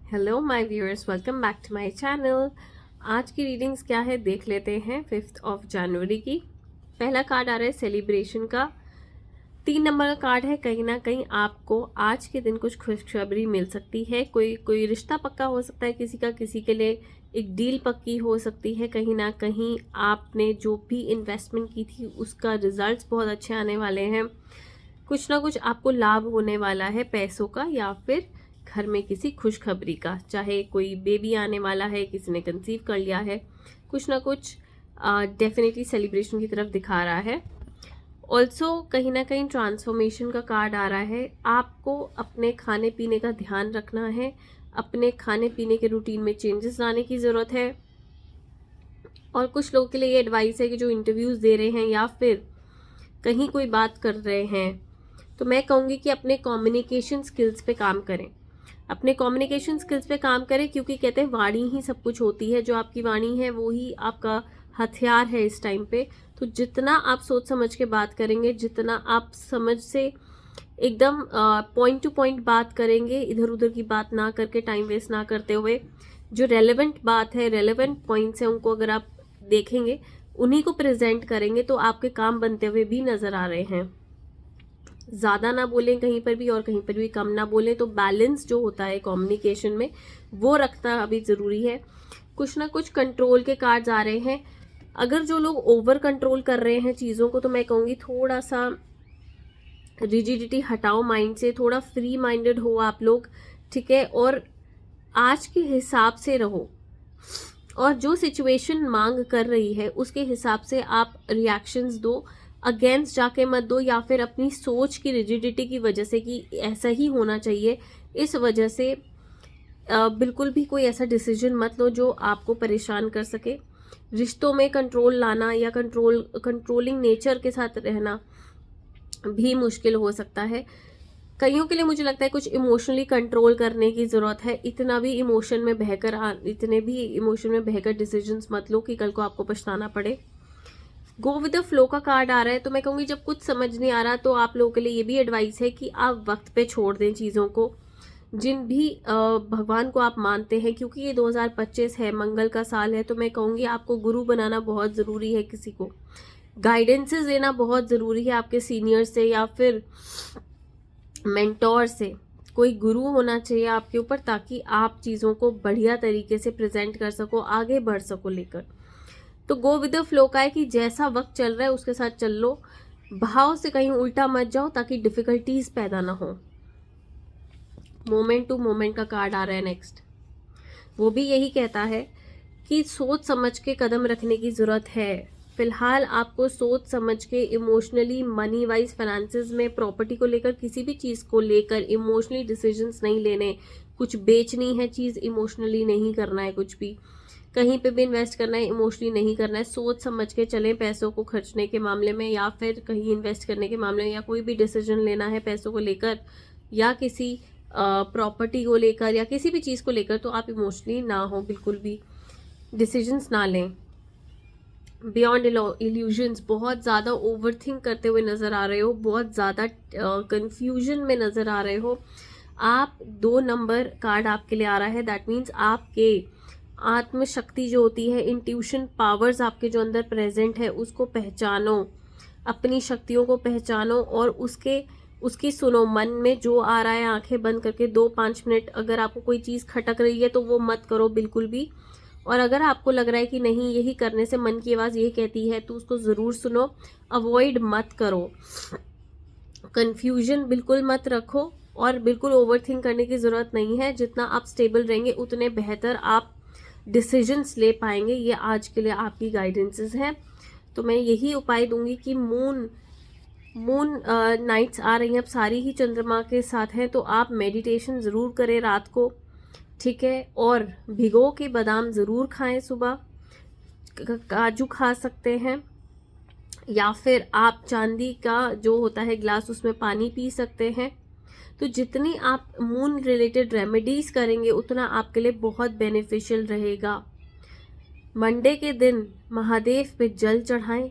Hello my viewers, welcome back to my channel. आज की readings क्या है देख लेते हैं। 5 जनवरी की पहला कार्ड आ रहा है सेलिब्रेशन का। 3 नंबर का कार्ड है। कहीं ना कहीं आपको आज के दिन कुछ खुशखबरी मिल सकती है। कोई रिश्ता पक्का हो सकता है किसी का, किसी के लिए एक डील पक्की हो सकती है। कहीं ना कहीं आपने जो भी इन्वेस्टमेंट की थी उसका रिजल्ट्स बहुत अच्छे आने वाले हैं। कुछ ना कुछ आपको लाभ होने वाला है, पैसों का या फिर घर में किसी खुशखबरी का। चाहे कोई बेबी आने वाला है, किसी ने कंसीव कर लिया है, कुछ ना कुछ डेफिनेटली सेलिब्रेशन की तरफ दिखा रहा है। ऑल्सो कहीं ना कहीं ट्रांसफॉर्मेशन का कार्ड आ रहा है। आपको अपने खाने पीने का ध्यान रखना है, अपने खाने पीने के रूटीन में चेंजेस लाने की ज़रूरत है। और कुछ लोगों के लिए ये एडवाइस है कि जो इंटरव्यूज़ दे रहे हैं या फिर कहीं कोई बात कर रहे हैं, तो मैं कहूँगी कि अपने कम्युनिकेशन स्किल्स पे काम करें। अपने कम्युनिकेशन स्किल्स पे काम करें, क्योंकि कहते हैं वाणी ही सब कुछ होती है। जो आपकी वाणी है वो ही आपका हथियार है इस टाइम पे। तो जितना आप सोच समझ के बात करेंगे, जितना आप समझ से एकदम पॉइंट टू पॉइंट बात करेंगे, इधर उधर की बात ना करके, टाइम वेस्ट ना करते हुए, जो रेलेवेंट बात है, रेलेवेंट पॉइंट्स हैं, उनको अगर आप देखेंगे, उन्हीं को प्रेजेंट करेंगे, तो आपके काम बनते हुए भी नजर आ रहे हैं। ज़्यादा ना बोलें कहीं पर भी और कहीं पर भी कम ना बोलें। तो बैलेंस जो होता है कम्युनिकेशन में, वो रखना अभी ज़रूरी है। कुछ ना कुछ कंट्रोल के कार्ड्स आ रहे हैं। अगर जो लोग ओवर कंट्रोल कर रहे हैं चीज़ों को, तो मैं कहूँगी थोड़ा सा रिजिडिटी हटाओ माइंड से, थोड़ा फ्री माइंडेड हो आप लोग, ठीक है। और आज के हिसाब से रहो, और जो सिचुएशन मांग कर रही है उसके हिसाब से आप रिएक्शंस दो। अगेंस्ट जाके मत दो, या फिर अपनी सोच की रिजिडिटी की वजह से कि ऐसा ही होना चाहिए, इस वजह से बिल्कुल भी कोई ऐसा डिसीजन मत लो जो आपको परेशान कर सके। रिश्तों में कंट्रोल लाना या कंट्रोलिंग नेचर के साथ रहना भी मुश्किल हो सकता है। कईयों के लिए मुझे लगता है कुछ इमोशनली कंट्रोल करने की ज़रूरत है। इतने भी इमोशन में बहकर डिसीजंस मत लो कि कल को आपको पछताना पड़े। गो विद द फ्लो का कार्ड आ रहा है। तो मैं कहूँगी जब कुछ समझ नहीं आ रहा, तो आप लोगों के लिए ये भी एडवाइस है कि आप वक्त पे छोड़ दें चीज़ों को। जिन भी भगवान को आप मानते हैं, क्योंकि ये 2025 है, मंगल का साल है, तो मैं कहूँगी आपको गुरु बनाना बहुत ज़रूरी है। किसी को गाइडेंसेस लेना बहुत ज़रूरी है, आपके सीनियर से या फिर मेंटोर से। कोई गुरु होना चाहिए आपके ऊपर, ताकि आप चीज़ों को बढ़िया तरीके से प्रेजेंट कर सको, आगे बढ़ सको लेकर। तो गो विद द फ्लो का है कि जैसा वक्त चल रहा है उसके साथ चल लो, भाव से कहीं उल्टा मत जाओ, ताकि डिफिकल्टीज पैदा ना हो। मोमेंट टू मोमेंट का कार्ड आ रहा है नेक्स्ट। वो भी यही कहता है कि सोच समझ के कदम रखने की ज़रूरत है। फिलहाल आपको सोच समझ के इमोशनली, मनी वाइज, फाइनेंसेस में, प्रॉपर्टी को लेकर, किसी भी चीज़ को लेकर इमोशनली डिसीजंस नहीं लेने। कुछ बेचनी है चीज़, इमोशनली नहीं करना है। कुछ भी कहीं पे भी इन्वेस्ट करना है, इमोशनली नहीं करना है। सोच समझ के चलें पैसों को खर्चने के मामले में, या फिर कहीं इन्वेस्ट करने के मामले में, या कोई भी डिसीजन लेना है पैसों को लेकर, या किसी प्रॉपर्टी को लेकर, या किसी भी चीज़ को लेकर, तो आप इमोशनली ना हो, बिल्कुल भी डिसीजंस ना लें। बियॉन्ड इल्यूजन्स, बहुत ज़्यादा ओवर थिंक करते हुए नज़र आ रहे हो, बहुत ज़्यादा कंफ्यूजन में नज़र आ रहे हो आप। 2 नंबर कार्ड आपके लिए आ रहा है। दैट मीन्स आपके आत्मशक्ति जो होती है, इंट्यूशन पावर्स आपके जो अंदर प्रेजेंट है, उसको पहचानो, अपनी शक्तियों को पहचानो और उसकी सुनो। मन में जो आ रहा है, आंखें बंद करके 2-5 मिनट, अगर आपको कोई चीज़ खटक रही है तो वो मत करो बिल्कुल भी। और अगर आपको लग रहा है कि नहीं, यही करने से मन की आवाज़ यही कहती है, तो उसको ज़रूर सुनो, अवॉइड मत करो। कन्फ्यूजन बिल्कुल मत रखो, और बिल्कुल ओवर थिंक करने की ज़रूरत नहीं है। जितना आप स्टेबल रहेंगे उतने बेहतर आप डिसीजंस ले पाएंगे। ये आज के लिए आपकी गाइडेंसेस हैं। तो मैं यही उपाय दूंगी कि मून नाइट्स आ रही हैं अब, सारी ही चंद्रमा के साथ हैं, तो आप मेडिटेशन ज़रूर करें रात को, ठीक है। और भिगो के बादाम ज़रूर खाएं सुबह, काजू खा सकते हैं, या फिर आप चांदी का जो होता है ग्लास, उसमें पानी पी सकते हैं। तो जितनी आप मून रिलेटेड रेमेडीज करेंगे उतना आपके लिए बहुत बेनिफिशियल रहेगा। मंडे के दिन महादेव पे जल चढ़ाएं,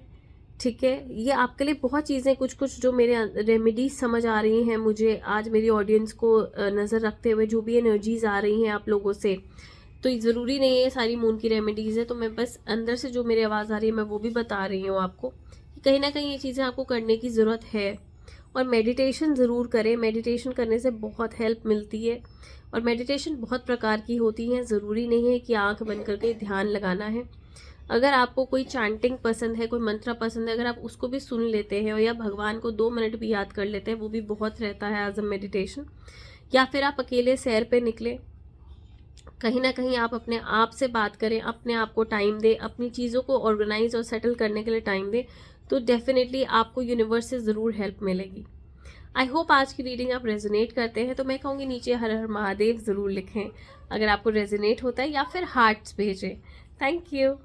ठीक है, ये आपके लिए बहुत चीज़ें कुछ कुछ जो मेरे रेमेडीज समझ आ रही हैं मुझे आज मेरी ऑडियंस को नज़र रखते हुए, जो भी एनर्जीज़ आ रही हैं आप लोगों से, तो ज़रूरी नहीं है सारी मून की रेमेडीज़ है, तो मैं बस अंदर से जो मेरी आवाज़ आ रही है मैं वो भी बता रही हूँ आपको कि कहीं ना कहीं ये चीज़ें आपको करने की ज़रूरत है। और मेडिटेशन ज़रूर करें, मेडिटेशन करने से बहुत हेल्प मिलती है। और मेडिटेशन बहुत प्रकार की होती हैं, ज़रूरी नहीं है कि आंख बंद करके ध्यान लगाना है। अगर आपको कोई चैंटिंग पसंद है, कोई मंत्र पसंद है, अगर आप उसको भी सुन लेते हैं या भगवान को 2 मिनट भी याद कर लेते हैं, वो भी बहुत रहता है एज अ मेडिटेशन। या फिर आप अकेले सैर पे निकले, कहीं ना कहीं आप अपने आप से बात करें, अपने आप को टाइम दें, अपनी चीज़ों को ऑर्गेनाइज और सेटल करने के लिए टाइम दें, तो डेफिनेटली आपको यूनिवर्स से ज़रूर हेल्प मिलेगी। आई होप आज की रीडिंग आप रेजोनेट करते हैं, तो मैं कहूँगी नीचे हर हर महादेव ज़रूर लिखें अगर आपको रेजोनेट होता है, या फिर हार्ट्स भेजें। Thank you.